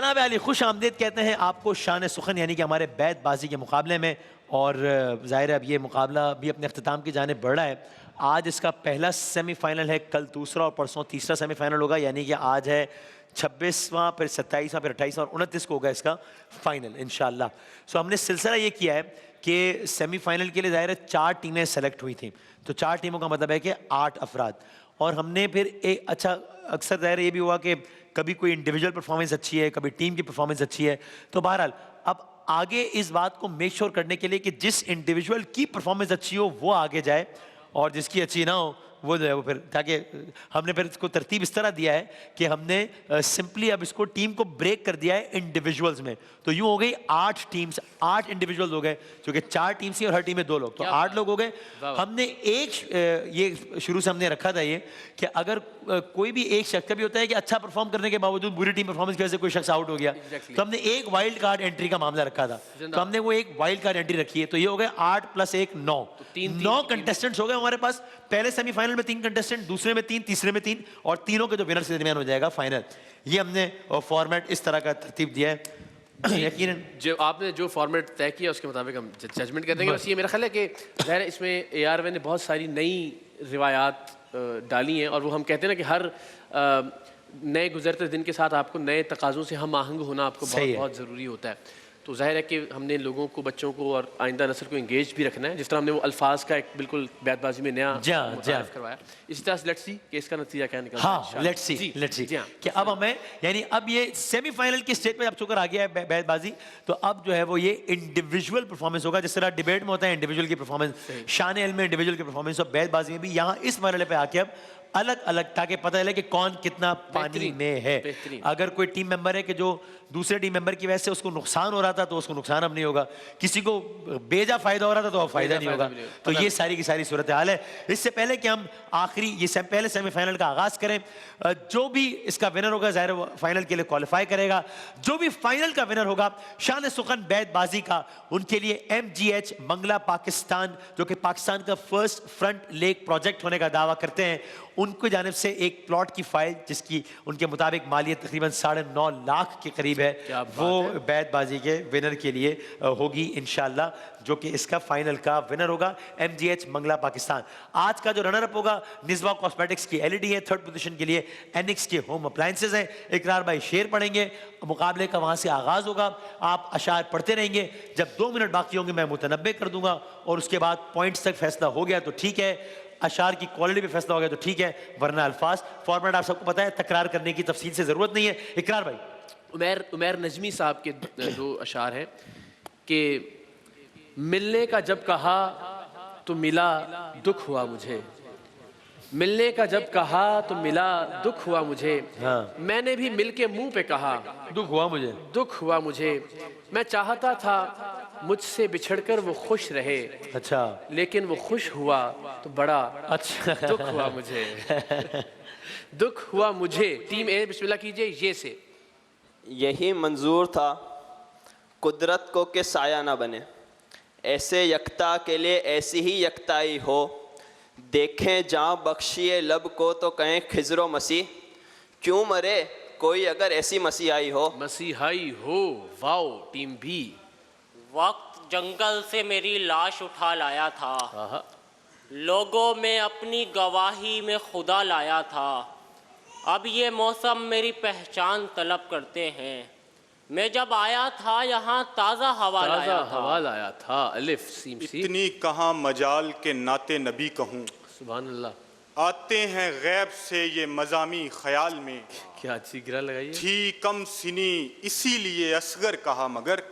जनाब अली खुश आमदीद कहते हैं आपको शान सुखन यानी कि हमारे बैतबाजी के मुकाबले में। और ज़ाहिर है अब ये मुकाबला भी अपने अख्ताम की जानिब बढ़ रहा है। आज इसका पहला सेमीफाइनल है, कल दूसरा और परसों तीसरा सेमीफाइनल होगा। यानी कि आज है 26वां, फिर 27वां, फिर 28वां और 29 को होगा इसका फाइनल इंशाल्लाह। सो हमने सिलसिला ये किया है कि सेमीफाइनल के लिए ज़ाहिर है 4 टीमें सेलेक्ट हुई थी, तो 4 टीमों का मतलब है कि 8 अफराद। और हमने फिर एक अच्छा अक्सर ज़ाहिर ये भी हुआ कि कभी कोई इंडिविजुअल परफॉर्मेंस अच्छी है, कभी टीम की परफॉर्मेंस अच्छी है। तो बहरहाल अब आगे इस बात को मेक श्योर करने के लिए कि जिस इंडिविजुअल की परफॉर्मेंस अच्छी हो वो आगे जाए और जिसकी अच्छी ना हो वो जो है वो फिर, ताकि हमने फिर इसको तरतीब इस तरह दिया है कि हमने सिंपली अब इसको टीम को ब्रेक कर दिया है इंडिविजुअल्स में। तो यूँ हो गई 8 टीम्स, 8 इंडिविजुअल्स हो गए, क्योंकि 4 टीम्स थी और हर टीम में 2 लोग, तो 8 लोग हो गए। हमने ये शुरू से हमने रखा था ये कि अगर कोई भी एक शख्स भी होता है कि अच्छा परफॉर्म करने के बावजूद बुरी टीम परफॉर्मेंस की वजह से कोई शख्स आउट हो गया, तो हमने एक वाइल्ड कार्ड एंट्री का मामला रखा था। तो हमने वो एक वाइल्ड कार्ड एंट्री रखी है, तो ये हो गए 8 + 1 9, 9 कंटेस्टेंट्स हो गए हमारे पास। पहले सेमीफाइनल में 3 कंटेस्टेंट, दूसरे में 3, तीसरे में 3 और तीनों के जो विनर से दरमियान हो जाएगा फाइनल। ये हमने फॉर्मेट इस तरह का तरतीब दिया है। यकीनन जो आपने जो फॉर्मेट तय किया उसके मुताबिक हम जजमेंट कर देंगे। बस ये मेरा ख्याल है कि ज़ाहिर है इसमें ARV ने बहुत सारी नई रिवायात डाली हैं और वो हम कहते हैं ना कि हर नए गुजरते दिन के साथ आपको नए तकाज़ों से हम आहंग होना आपको बहुत बहुत ज़रूरी होता है। तो ज़ाहिर है कि हमने लोगों को, बच्चों को और आइंदा नस्ल को इंगेज भी रखना है। जिस तरह हमने वो अल्फाज का एक बिल्कुल बैतबाजी में नया मुतारिफ करवाया, इसी तरह लेट्स सी कि इसका नतीजा क्या निकलता है। हाँ, लेट्स सी कि अब हमें यानी अब ये सेमीफाइनल की स्टेज पे अब चुकर आ गया है बैतबाजी, तो अब जो है वो ये इंडिविजुअल परफॉर्मेंस होगा। जिस तरह डिबेट में होता है इंडिविजुअल की परफॉर्मेंस, शान इल्म में इंडिविजुअल की परफॉर्मेंस, और बैतबाजी में भी यहाँ इस मरहले पे आके अब अलग अलग, ताकि पता चले कि कौन कितना पानी में है। अगर कोई टीम मेंबर है कि जो दूसरे टीम मेंबर की वजह से उसको नुकसान हो रहा था तो उसको नुकसान अब नहीं होगा, किसी को बेजा फायदा हो रहा था तो अब फायदा नहीं होगा। तो ये सारी की सारी सूरत हाल है। इससे पहले कि हम आखिरी ये पहले सेमीफाइनल का आगाज करें, जो भी इसका विनर होगा ज़ाहिर वो फाइनल के लिए क्वालिफाई करेगा। जो भी फाइनल का विनर होगा शान सुखन बैतबाजी का, उनके लिए MGH मंगला पाकिस्तान, जो कि पाकिस्तान का फर्स्ट फ्रंट लेक प्रोजेक्ट होने का दावा करते हैं, उनको जानिब से एक प्लॉट की फाइल जिसकी उनके मुताबिक मालियत तकरीबन 9.5 लाख के करीब है, वो बैतबाजी के विनर के लिए होगी इंशाल्लाह, जो कि इसका फाइनल का विनर होगा MGH मंगला पाकिस्तान। आज का जो रनर अप होगा निज़वा कॉस्मेटिक्स की LED है, 3rd पोजीशन के लिए एनिक्स के होम अप्लायंसेज हैं। इकरार भाई शेर पढ़ेंगे, मुकाबले का वहाँ से आगाज़ होगा। आप अशार पढ़ते रहेंगे, जब 2 मिनट बाकी होंगे मैं मुतनब्बे कर दूंगा और उसके बाद पॉइंट्स तक फैसला हो गया तो ठीक है, अशार की क्वालिटी पे फैसला हो गया तो ठीक है, वरना अल्फाज फॉर्मेट आप सबको पता है, तकरार करने की तफसील से ज़रूरत नहीं है। इकरार भाई। उमैर नजमी साहब के 2 अशार हैं कि मिलने का जब कहा तो मिला दुख हुआ मुझे, मिलने का जब कहा तो मिला दुख हुआ मुझे, मैंने भी मिल के मुंह पे कहा दुख हुआ मुझे, दुख हुआ मुझे, मैं चाहता था मुझसे बिछड़कर वो खुश रहे, अच्छा लेकिन वो खुश हुआ तो बड़ा अच्छा दुख हुआ मुझे। दुख हुआ मुझे। टीम A बिस्मिल्लाह कीजिए ये से। यही मंजूर था कुदरत को कि साया ना बने, ऐसे यकता के लिए ऐसी ही यकताई हो, देखें जहाँ बख्शिए लब को तो कहें खिजरो मसीह, क्यों मरे कोई अगर ऐसी मसीहाई हो। मसीहाई हो, वाओ टीम B। वक्त जंगल से मेरी लाश उठा लाया था, लोगों में अपनी गवाही में खुदा लाया था, अब ये मौसम मेरी पहचान तलब करते हैं, मैं जब आया था यहाँ ताज़ा हवा लाया था। अलिफ सीम सी। इतनी कहाँ मजाल के नाते नबी कहूँ, सुभान अल्लाह, आते हैं गैब से ये मजामी ख्याल में, क्या अच्छी गिरा लगाइए। थी कम सिनी इसीलिए असगर कहा, मगर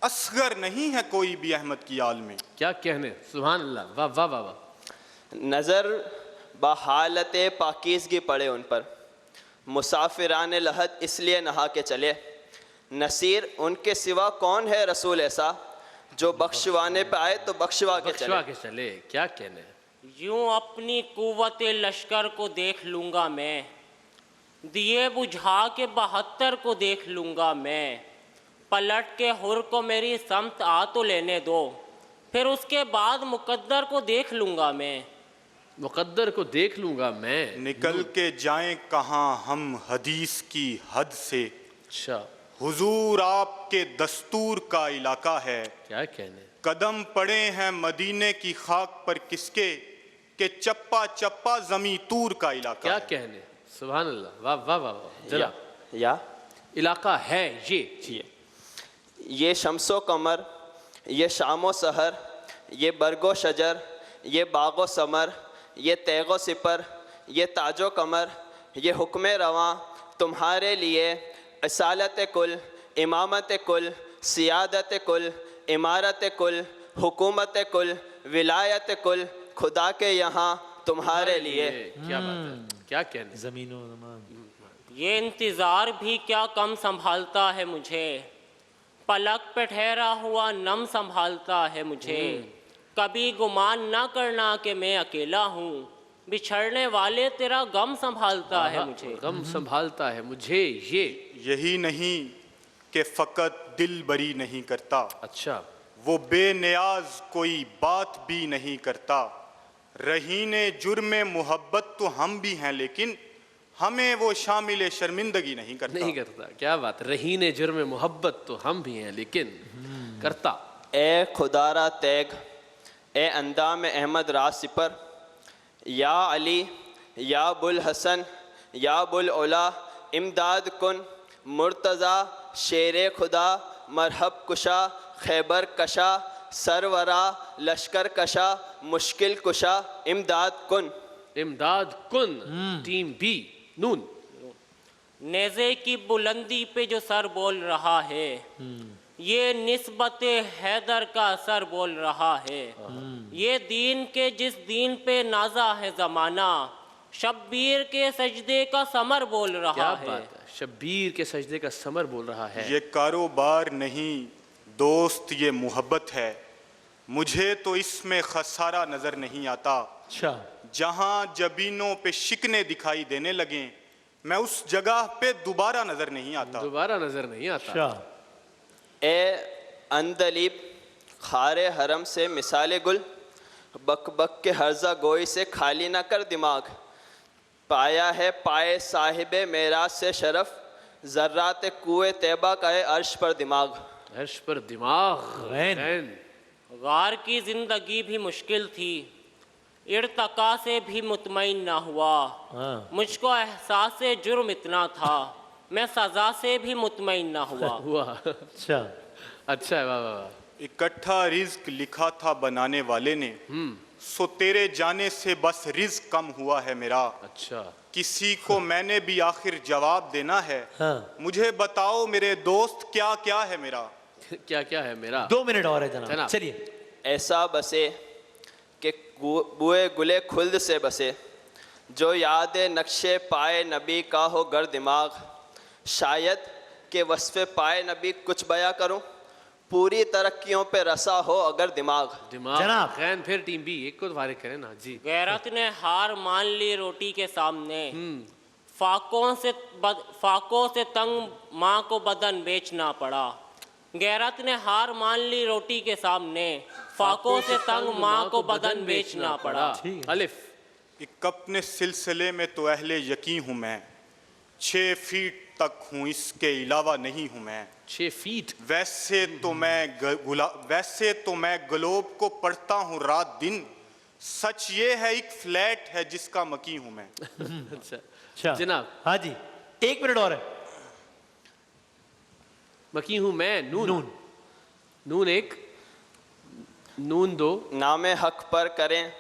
असगर नहीं है कोई भी अहमद की आल में। क्या कहने, सुभान अल्लाह, वाह वाह वाह वाह। नज़र बहालत पाकीज़गी पड़े उन पर, मुसाफिरान लहद इसलिए नहा के चले, नसीर उनके सिवा कौन है रसूल ऐसा, जो बख्शवाने पे आए तो बख्शवा के चले। क्या कहने। यूं अपनी कुव्वत लश्कर को देख लूँगा मैं, दिए बुझा के 72 को देख लूँगा मैं, पलट के हुर को मेरी समत आ तो लेने दो, फिर उसके बाद मुकद्दर को देख लूँगा मैं, मुकद्दर को देख लूँगा मैं। निकल के जाएं कहाँ हम हदीस की हद से, अच्छा हुजूर आपके दस्तूर का इलाका है। क्या कहने, कदम पड़े हैं मदीने की खाक पर किसके, के चप्पा चप्पा जमी तूर का इलाका क्या है। कहने, सुभान अल्लाह, वाह वाह वाह वाह। जरा या इलाका है ये शम्सो कमर, ये शामो सहर, ये बरगो शजर, ये बागो समर, ये तैगो सिपर, ये ताजो कमर, ये हुक्म रवां तुम्हारे लिए, असालत कुल, इमामत कुल, सियादत कुल, इमारत कुल, हुकूमत कुल, विलायत कुल, खुदा के यहाँ तुम्हारे लिए। क्या बात है, क्या कहने। जमीनों ज़मान। ये इंतज़ार भी क्या कम संभालता है मुझे, पलक पे ठहरा हुआ नम संभालता है मुझे। कभी गुमान ना करना कि मैं अकेला हूँ, बिछड़ने वाले तेरा गम संभालता है मुझे। गम संभालता है मुझे ये। यही नहीं कि फ़कत दिल बरी नहीं करता, अच्छा, वो बेनियाज कोई बात भी नहीं करता। रहीने जुर्म मोहब्बत तो हम भी हैं, लेकिन हमें वो शामिल शर्मिंदगी नहीं करता। नहीं करता, क्या बात। रहीने जुर्म मोहब्बत तो हम भी हैं, लेकिन करता। ए खुदारा तैग, ए अंदाम अहमद राज सिपर, या अली, या बुल हसन, या बुल ओला, इमदाद कुन, मुर्तज़ा, शेर खुदा, मरहब कुशा, खैबर कशा, सरवरा, लश्कर कशा, मुश्किल कुशा, इमदाद कुन। इमदाद कुन, टीम बी, नून। नेज़े की बुलंदी पे जो सर बोल रहा है, ये निस्बत हैदर का सर बोल रहा है। ये दीन के जिस दीन पे नाजा है ज़माना, शब्बीर के सजदे का समर बोल क्या रहा है। बात है, शब्बीर के सजदे का समर बोल रहा है। ये कारोबार नहीं दोस्त, ये मोहब्बत है। मुझे तो इसमें खसारा नज़र नहीं आता। अच्छा, जहाँ जबीनों पे शिकने दिखाई देने लगे, मैं उस जगह पे दोबारा नज़र नहीं आता। दोबारा नजर नहीं आता। अच्छा। ए अंदलीब, खारे हरम से मिसाले गुल, बक बक के हर्जा गोई से खाली ना कर दिमाग। पाया है पाए साहिबे मेराज से शरफ, जर्रात कुए तैबा का है अर्श पर दिमाग। अर्श पर दिमाग। रैन। रैन। गार की जिंदगी भी मुश्किल थी, इर्तका से भी मुतमईन ना हुआ। हाँ। मुझको एहसास जुर्म इतना था, मैं सजा से भी मुतमईन ना हुआ। हुआ। अच्छा। अच्छा है, वाह वाह वाह। इकट्ठा रिज्क लिखा था बनाने वाले ने, सो तेरे जाने से बस रिज्क कम हुआ है मेरा। अच्छा, किसी को मैंने भी आखिर जवाब देना है। हाँ। मुझे बताओ मेरे दोस्त क्या क्या है मेरा। क्या क्या है मेरा। 2 मिनट और है जनाब, जनाब। चलिए। ऐसा बसे कि बुए गुले खुल्द से बसे, जो याद नक्शे पाए नबी का हो गर दिमाग। शायद के वस्फ़े पाए नबी कुछ बया करूं, पूरी तरक्कियों पे रसा हो अगर दिमाग। दिमाग। जनाब। खैन फिर टीम बी, एक को फारिग करें ना जी। गैरत ने हार मान ली रोटी के सामने, फाकों से तंग माँ को बदन बेचना पड़ा। गैरत ने हार मान ली रोटी के सामने, फाकों से तंग माँ को बदन बेचना पड़ा। अलिफ। एक अपने सिलसिले में तो अहले यकीन हूँ मैं, 6 फीट तक हूँ, इसके अलावा नहीं हूँ मैं। 6 फीट। वैसे तो मैं ग्लोब को पढ़ता हूँ रात दिन, सच ये है एक फ्लैट है जिसका मकी हूँ मैं। अच्छा अच्छा जनाब। हाँ जी, 1 मिनट और है। मकी हूँ मैं, नून। नून। नून 1, नून 2। नामे हक पर करें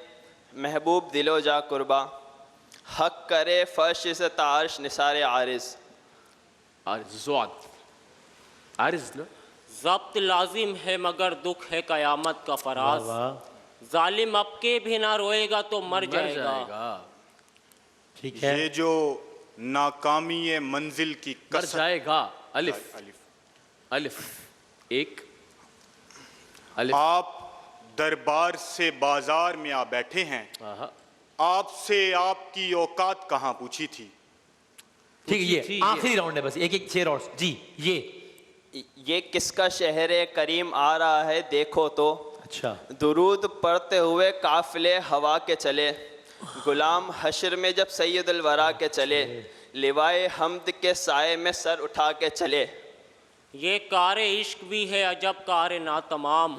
महबूब दिलो जा कुर्बा, हक करे फर्श से तारश निसारे आरिज। आरिज ना। जब्त लाजिम है मगर दुख है कयामत का फराज। वाह, जालिम अब के भी ना रोएगा तो मर जाएगा। ठीक है। ये जो नाकामी मंजिल की मर कसर। जाएगा। अलिफ। अलिफ। अलिफ 1। अलिफ। आप दरबार से बाजार में आ बैठे हैं, आहा। आपसे आपकी औकात कहाँ पूछी थी। ठीक है, थी ये ये। आखिरी राउंड है बस, एक शेर और जी। ये किसका शहर करीम आ रहा है देखो तो, अच्छा। दुरूद पढ़ते हुए काफिले हवा के चले। गुलाम हशर में जब सैयदुल वरा के चले, लिवाए हमद के साए में सर उठा के चले। ये कारे इश्क भी है अजब कारे ना तमाम।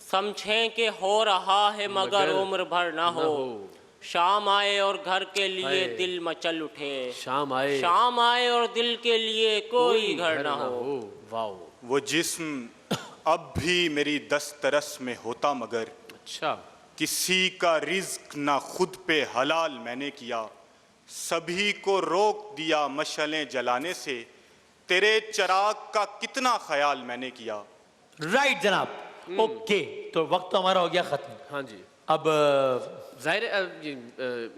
समझें कि हो रहा है मगर उम्र भर ना हो। शाम आए और घर के लिए हाय। दिल मचल उठे। शाम आए शाम आए और दिल के लिए कोई घर ना हो। वाओ, वो जिस्म अब भी मेरी दस्तरस में होता मगर अच्छा। किसी का रिज्क ना खुद पे हलाल मैंने किया। सभी को रोक दिया मशलें जलाने से, तेरे चिराग का कितना ख्याल मैंने किया। राइट जनाब, ओके, तो वक्त तो हमारा हो गया खत्म। हाँ जी, अब जाहिर है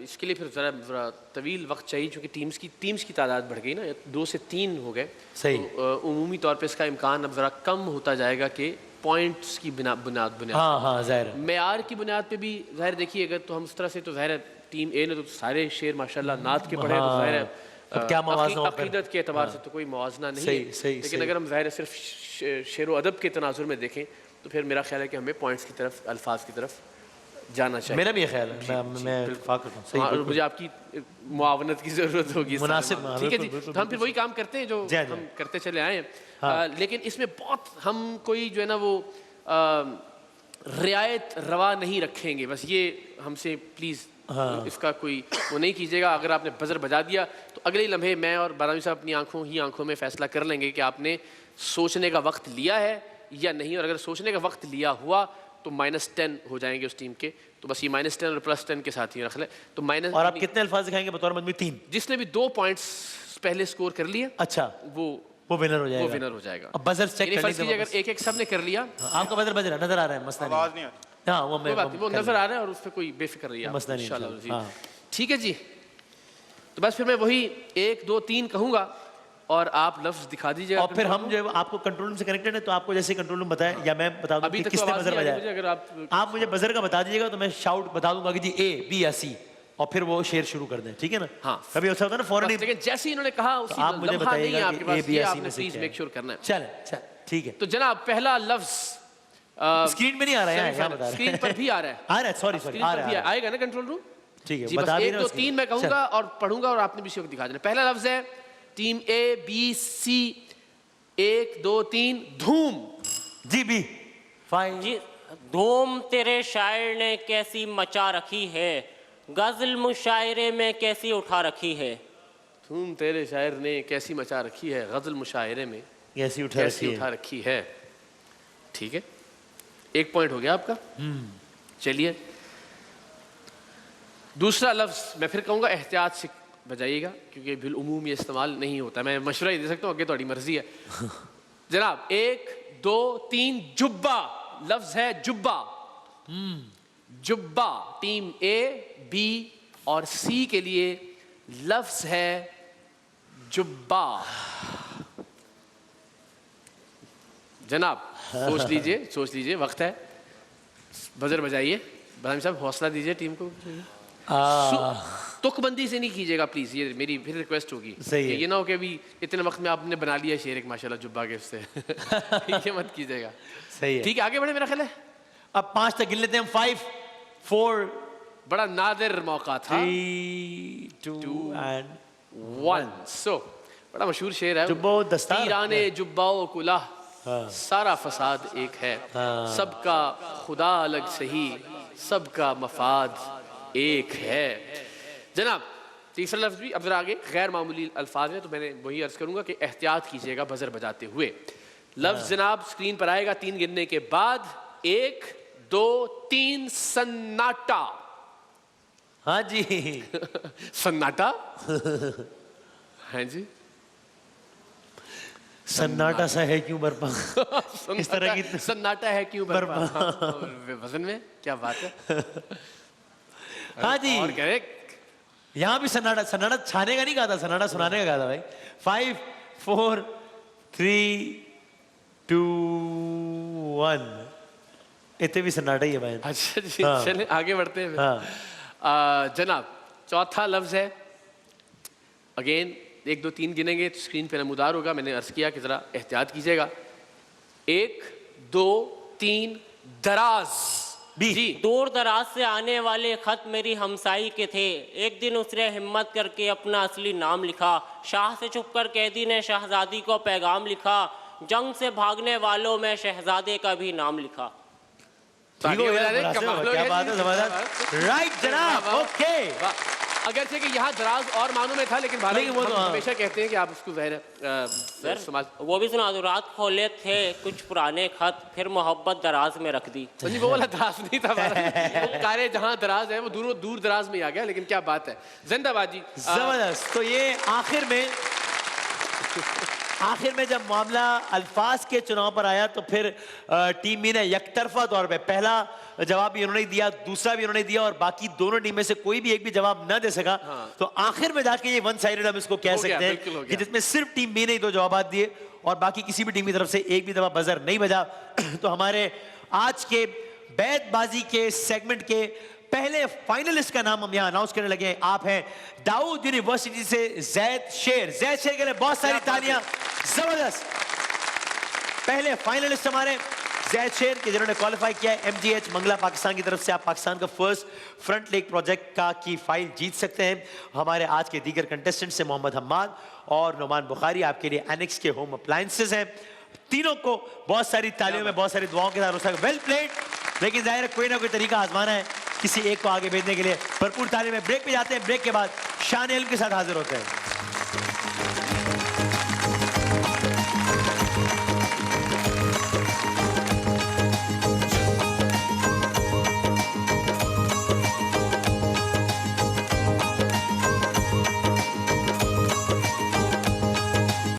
इसके लिए फिर ज़रा तवील वक्त चाहिए, क्योंकि टीम्स की तादाद बढ़ गई ना, 2 से 3 हो गए। सही। तो उमूमी तौर पे इसका इम्कान अब ज़रा कम होता जाएगा कि पॉइंट्स की बुनियाद हाँ हाँ जाहिर है। मेयार की बुनियाद पे भी जाहिर देखिए, अगर तो हम उस तरह से तो जाहिर है टीम ए ने तो सारे शेर माशाल्लाह नात के पढ़े, तो हाँ। जाहिर है अब क्या मवाज़ना हो फिर? अकीदत के एतबार से तो कोई मवाजना नहीं सही, है। सही, लेकिन सही। अगर हम जाहिर है सिर्फ शेर व अदब के तनाजुर में देखें तो फिर मेरा ख्याल है कि हमें पॉइंट्स की तरफ, अल्फाज की तरफ जाना चाहिए। मेरा भी ये ख्याल है, मैं इत्तेफाक करता हूँ। सही, हाँ, और बिल्कुल। मुझे आपकी मुआवनत की ज़रूरत होगी इस मुनासिब, तरह। हाँ, ठीक है जी, बिल्कुल, बिल्कुल, तो हम फिर वही काम करते हैं जो जी, जी। हम करते चले आए हैं। हाँ। लेकिन इसमें बहुत हम कोई जो है ना वो रियायत रवा नहीं रखेंगे, बस ये हमसे प्लीज़ हाँ। इसका कोई वो नहीं कीजिएगा। अगर आपने बजर बजा दिया तो अगले ही लम्हे मैं और बारावी साहब अपनी आंखों में फ़ैसला कर लेंगे कि आपने सोचने का वक्त लिया है या नहीं। और अगर सोचने का वक्त लिया हुआ तो -10 हो जाएंगे उस टीम के। तो बस ये -10 और +10 के साथ ही रख ले। तो माइनस, और आप कितने अल्फाज दिखाएंगे बतौर मजमू? 3। जिसने भी 2 पॉइंट्स पहले स्कोर कर लिए अच्छा, वो विनर हो जाएगा। विनर हो जाएगा। अब बजर चेक यानी करने फर्ज से कीजिए वापस। अगर एक सब ने कर लिया, आपका बजर बज रहा है, नजर आ रहा है, मसला आवाज़ नहीं। नहीं आती। हाँ वो मैं कोई बात नहीं, वो कर नजर आ रहा है और उस पर कोई बेफिक्र रहिए आप, मसला नहीं, इंशाल्लाह इंशाल्लाह। जी। हाँ। ठीक है जी, तो बस फिर मैं वही 1 2 3 कहूँगा और आप लफ्ज दिखा दीजिएगा। और फिर हम जो है आपको कंट्रोल रूम से कनेक्टेड है, तो आपको जैसे कंट्रोल रूम बताए या मैं बता दूं अभी कि तक तो किसने आवाज़ बजर नहीं आ रही मुझे, बजाया। अगर आप आप मुझे बजर का बता दीजिएगा तो मैं शाउट बता दूंगा कि जी A, B या C, और फिर वो शेर शुरू कर दें, ठीक है ना? हाँ। कभी ऐसा होता है ना फौरन ही, बस, लेकिन जैसे ही इन्होंने कहा तो उसी आप मुझे लम्हा नहीं है बताइएगा आपके कि पास, A, B ये या C आपने में से प्लीज क्या मेक है। श्योर करना है। चल ठीक है। तो जनाब पहला लफ्ज स्क्रीन पे नहीं आ रहा है, यहाँ बता रहे स्क्रीन पर भी आ रहा है, आ रहा है, सॉरी स्क्रीन आ पर रहा भी है। आएगा ना कंट्रोल रूम। ठीक है, जी, बस बता भी 1 रहे 2 हो 3 मैं कहूँगा और पढ़ूंगा और आपने भी इसी वक्त दिखा देना। पहला लफ्ज है टीम A B C, 1 2 3 धूम। जी B 5। जी, धूम तेरे शायर ने कैसी मचा रखी है, गजल मुशायरे में कैसी उठा रखी है। धूम तेरे शायर ने कैसी मचा रखी है, गजल मुशायरे में कैसी उठा कैसी रखी उठा है। रखी है। ठीक है, 1 पॉइंट हो गया आपका। चलिए दूसरा लफ्ज मैं फिर कहूँगा, एहतियात से बजाइएगा क्योंकि बिल उमूम ये इस्तेमाल नहीं होता। मैं मशवरा ही दे सकता हूँ, आगे तुम्हारी मर्जी है। जनाब 1 2 3 जुब्बा, लफ्ज है जुब्बा। जुब्बा टीम A B और C के लिए लफ्ज है जुब्बा। जनाब सोच लीजिए, वक्त है, बजर बजाइए। बदामी साहब हौसला दीजिए टीम को। तुकबंदी से नहीं कीजिएगा प्लीज, ये मेरी फिर रिक्वेस्ट होगी। सही है। ये ना हो कि अभी इतने वक्त में आपने बना लिया शेर एक माशाल्लाह जुब्बा के उससे ये मत कीजिएगा। सही है। ठीक है, आगे बढ़े मेरा ख्याल है। अब 5 तक गिन लेते हैं। 5 4 बड़ा नादिर मौका था। 3 2 and 1 सो बड़ा मशहूर शेर है। जुब्बो दस्तार। तीराने जुब्बाओ कुलाह, सारा फसाद एक है, सबका खुदा अलग सही, सबका मफाद एक है। जनाब तीसरा लफ्ज भी अब जरा आगे गैर मामूली अल्फाज है, तो मैंने वही अर्ज करूंगा कि एहतियात कीजिएगा बजर बजाते हुए। लफ्ज जनाब स्क्रीन पर आएगा 3 गिनने के बाद। 1 2 3 सन्नाटा। हाँ जी सन्नाटा हाँ जी, सन्नाटा सा है क्यों बरपा। इस तरह की सन्नाटा है क्यों बरपा। वजन में क्या बात है। हाँ जी, और कह रहे यहाँ भी सन्नाटा छाने का नहीं कहा था, सन्नाटा सुनाने का कहा था भाई। 5 4 3 2 1 इतने भी सन्नाटा ही है भाई। अच्छा जी, हाँ। चलें आगे बढ़ते हैं फिर। हाँ जनाब चौथा लफ्ज है, अगेन 1 2 3 गिनेंगे तो स्क्रीन पे नमूदार होगा। मैंने अर्ज किया कि जरा एहतियात कीजिएगा। 1 2 3 दराज। जी, दूर दराज से आने वाले खत मेरी हमसाई के थे, एक दिन उसने हिम्मत करके अपना असली नाम लिखा, शाह से छुपकर कैदी ने शहजादी को पैगाम लिखा, जंग से भागने वालों में शहजादे का भी नाम लिखा। ठीक हो तालियां गया, बजा दें, मुनासिब हो कमाल गया, हो क्या गया बात जी। है, जबरदस्त। राइट जनाब, वाह, वाह। ओके। वाह। अगरचे कि यहाँ दराज और मानों में था, लेकिन भारत लेकिन वो तो हम हाँ। हमेशा कहते हैं कि आप उसको समाज वो भी सुना दो, रात खोले थे कुछ पुराने खत, फिर मोहब्बत दराज में रख दी। नहीं, वो वाला दराज नहीं था हमारा। वो कारे जहाँ दराज है वो दूर दूर दराज में ही आ गया, लेकिन क्या बात है, जिंदाबाद जी। जबरदस्त। तो ये आखिर में जब मामला अल्फाज के चुनाव पर आया तो फिर टीम बी ने यकतरफा तौर पे पहला जवाब भी उन्होंने दिया, दूसरा भी उन्होंने दिया, और बाकी दोनों टीम में से कोई भी एक भी जवाब न दे सका। तो आखिर में जाके ये वन साइडेड हम इसको कह हो गया, सकते बिल्कुल हो हैं गया। कि जिसमें सिर्फ टीम बी ने ही 2 जवाब दिए और बाकी किसी भी टीम की तरफ से एक भी दफा बजर नहीं बजा। तो हमारे आज के बैतबाजी के सेगमेंट के पहले फाइनलिस्ट का नाम हम यहाँ अनाउंस करने लगे हैं। आप हैं दाऊद यूनिवर्सिटी से जैद शेर। जैद शेर के लिए बहुत सारी तालियां। जबरदस्त। पहले फाइनलिस्ट हमारे जैद शेर के जिन्होंने क्वालिफाई किया है MGH मंगला पाकिस्तान की तरफ से। आप पाकिस्तान का फर्स्ट फ्रंट लेग प्रोजेक्ट का की फाइल जीत सकते हैं। हमारे आज के दीगर कंटेस्टेंट से मोहम्मद हम्माद और नुमान बुखारी आपके लिए एनेक्स के होम अप्लायंसेस हैं। तीनों को बहुत सारी तालियों में, बहुत सारी दुआओं के साथ वेल प्लेड। लेकिन जाहिर है कोई ना कोई तरीका आजमाना है किसी एक को आगे भेजने के लिए। भरपूर ताली में ब्रेक पे जाते हैं। ब्रेक के बाद शान इल्म के साथ हाजिर होते हैं।